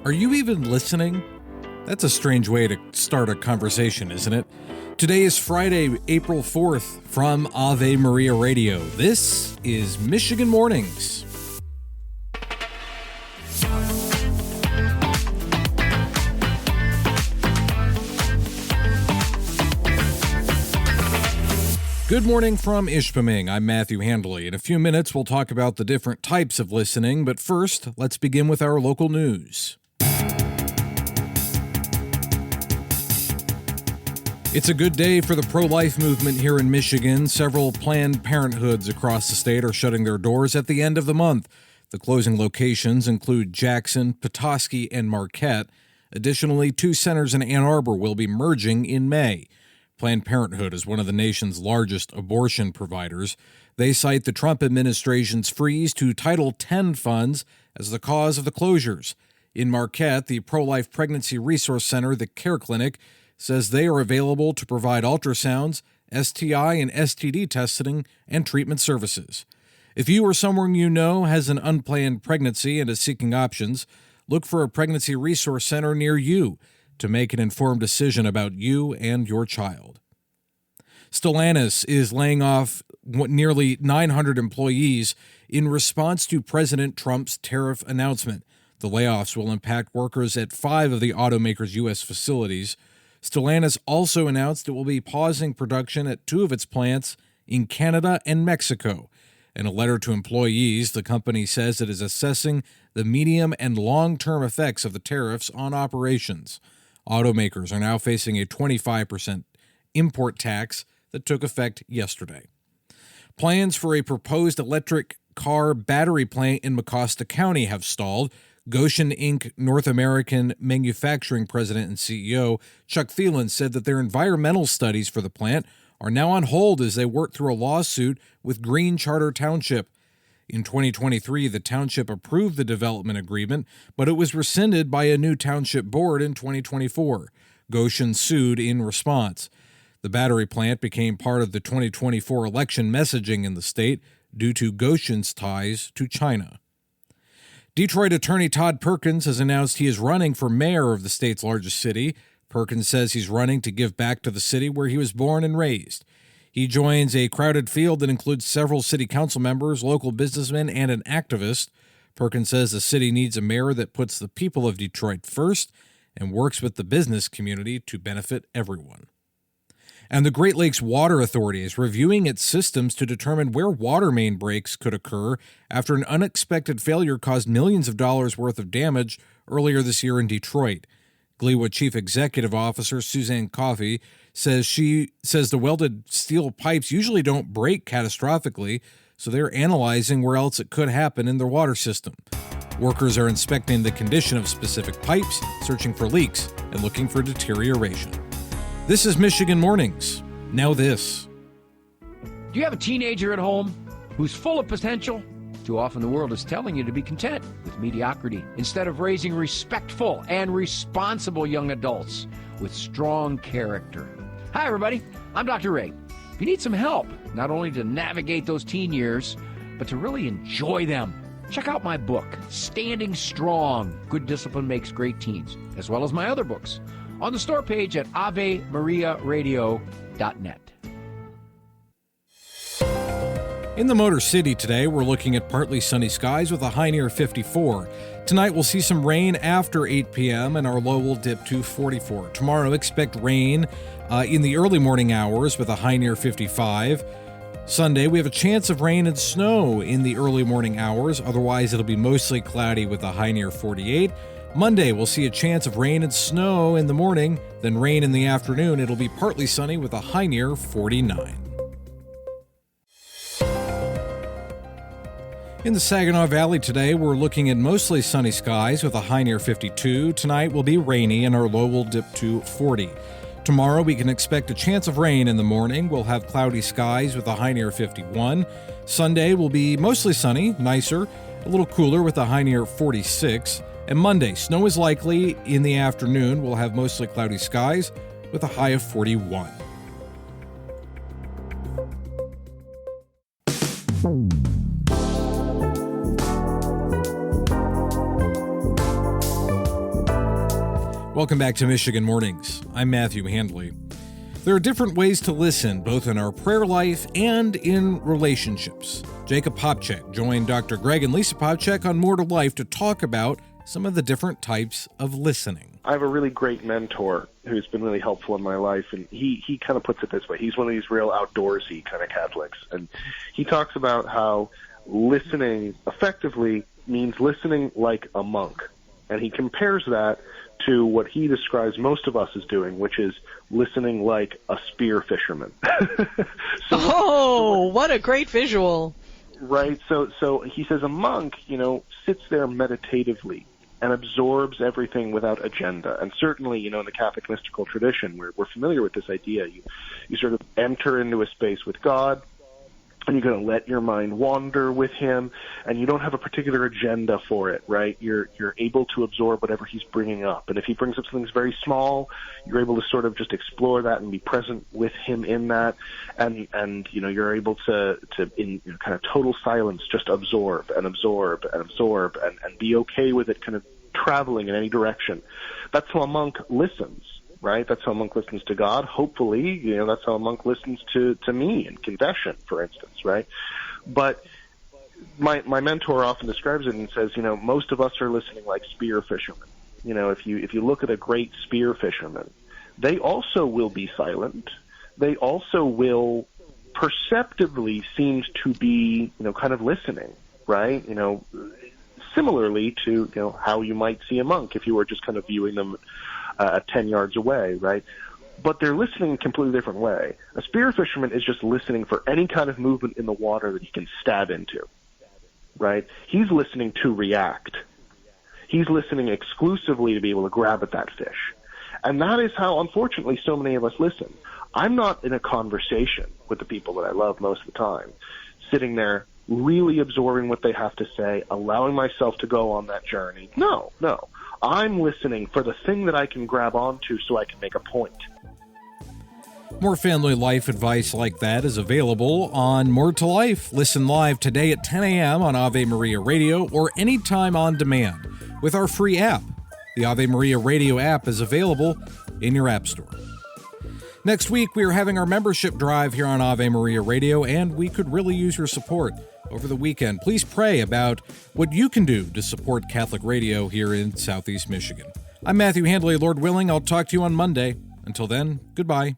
Are you even listening? That's a strange way to start a conversation, isn't it? Today is Friday, April 4th, from Ave Maria Radio. This is Michigan Mornings. Good morning from Ishpeming. I'm Matthew Handley. In a few minutes, we'll talk about the different types of listening, but first, let's begin with our local news. It's a good day for the pro-life movement here in Michigan. Several Planned Parenthoods across the state are shutting their doors at the end of the month. The closing locations include Jackson, Petosky, and Marquette. Additionally, 2 centers in Ann Arbor will be merging in May. Planned Parenthood is one of the nation's largest abortion providers. They cite the Trump administration's freeze to Title X funds as the cause of the closures. In Marquette, the Pro-Life Pregnancy Resource Center, the Care Clinic, says they are available to provide ultrasounds, STI and STD testing, and treatment services. If you or someone you know has an unplanned pregnancy and is seeking options, look for a pregnancy resource center near you to make an informed decision about you and your child. Stellantis is laying off nearly 900 employees in response to President Trump's tariff announcement. The layoffs will impact workers at 5 of the automaker's U.S. facilities. Stellantis also announced it will be pausing production at 2 of its plants in Canada and Mexico. In a letter to employees, the company says it is assessing the medium and long-term effects of the tariffs on operations. Automakers are now facing a 25% import tax that took effect yesterday. Plans for a proposed electric car battery plant in Mecosta County have stalled. Goshen Inc. North American Manufacturing President and CEO Chuck Thielen said that their environmental studies for the plant are now on hold as they work through a lawsuit with Green Charter Township. In 2023, the township approved the development agreement, but it was rescinded by a new township board in 2024. Goshen sued in response. The battery plant became part of the 2024 election messaging in the state due to Goshen's ties to China. Detroit Attorney Todd Perkins has announced he is running for mayor of the state's largest city. Perkins says he's running to give back to the city where he was born and raised. He joins a crowded field that includes several city council members, local businessmen, and an activist. Perkins says the city needs a mayor that puts the people of Detroit first and works with the business community to benefit everyone. And the Great Lakes Water Authority is reviewing its systems to determine where water main breaks could occur after an unexpected failure caused millions of dollars worth of damage earlier this year in Detroit. Gleewood Chief Executive Officer Suzanne Coffey says the welded steel pipes usually don't break catastrophically, so they're analyzing where else it could happen in their water system. Workers are inspecting the condition of specific pipes, searching for leaks, and looking for deterioration. This is Michigan Mornings. Now this. Do you have a teenager at home who's full of potential? Too often the world is telling you to be content with mediocrity instead of raising respectful and responsible young adults with strong character. Hi, everybody. I'm Dr. Ray. If you need some help, not only to navigate those teen years, but to really enjoy them, check out my book, Standing Strong, Good Discipline Makes Great Teens, as well as my other books on the store page at AveMariaRadio.net. In the Motor City today, we're looking at partly sunny skies with a high near 54. Tonight, we'll see some rain after 8 p.m. and our low will dip to 44. Tomorrow, expect rain in the early morning hours with a high near 55. Sunday, we have a chance of rain and snow in the early morning hours. Otherwise, it'll be mostly cloudy with a high near 48. Monday, we'll see a chance of rain and snow in the morning, then rain in the afternoon. It'll be partly sunny with a high near 49. In the Saginaw Valley today, we're looking at mostly sunny skies with a high near 52. Tonight will be rainy and our low will dip to 40. Tomorrow we can expect a chance of rain in the morning. We'll have cloudy skies with a high near 51. Sunday will be mostly sunny, nicer, a little cooler with a high near 46. And Monday, snow is likely in the afternoon. We'll have mostly cloudy skies with a high of 41. Welcome back to Michigan Mornings. I'm Matthew Handley. There are different ways to listen, both in our prayer life and in relationships. Jacob Popchak joined Dr. Greg and Lisa Popchak on More to Life to talk about some of the different types of listening. I have a really great mentor who's been really helpful in my life, and he kind of puts it this way. He's one of these real outdoorsy kind of Catholics, and he talks about how listening effectively means listening like a monk, and he compares that to what he describes most of us as doing, which is listening like a spear fisherman. What a great visual. Right. So he says a monk, sits there meditatively and absorbs everything without agenda. And certainly, in the Catholic mystical tradition, we're familiar with this idea. You sort of enter into a space with God, and you're going to let your mind wander with him, and you don't have a particular agenda for it, right? You're able to absorb whatever he's bringing up. And if he brings up something that's very small, you're able to sort of just explore that and be present with him in that. And you're able to in kind of total silence, just absorb and absorb and absorb and be okay with it kind of traveling in any direction. That's how a monk listens. Right? That's how a monk listens to God. Hopefully, that's how a monk listens to me in confession, for instance, right? But my mentor often describes it and says, most of us are listening like spear fishermen. If you look at a great spear fisherman, they also will be silent. They also will perceptibly seem to be, kind of listening, right? Similarly to, how you might see a monk if you were just kind of viewing them 10 yards away, right? But they're listening in a completely different way. A spear fisherman is just listening for any kind of movement in the water that he can stab into, right? He's listening to react. He's listening exclusively to be able to grab at that fish. And that is how, unfortunately, so many of us listen. I'm not in a conversation with the people that I love most of the time, sitting there really absorbing what they have to say, allowing myself to go on that journey. No. I'm listening for the thing that I can grab onto so I can make a point. More family life advice like that is available on More to Life. Listen live today at 10 a.m. on Ave Maria Radio or anytime on demand with our free app. The Ave Maria Radio app is available in your app store. Next week, we are having our membership drive here on Ave Maria Radio, and we could really use your support. Over the weekend, please pray about what you can do to support Catholic radio here in Southeast Michigan. I'm Matthew Handley. Lord willing, I'll talk to you on Monday. Until then, goodbye.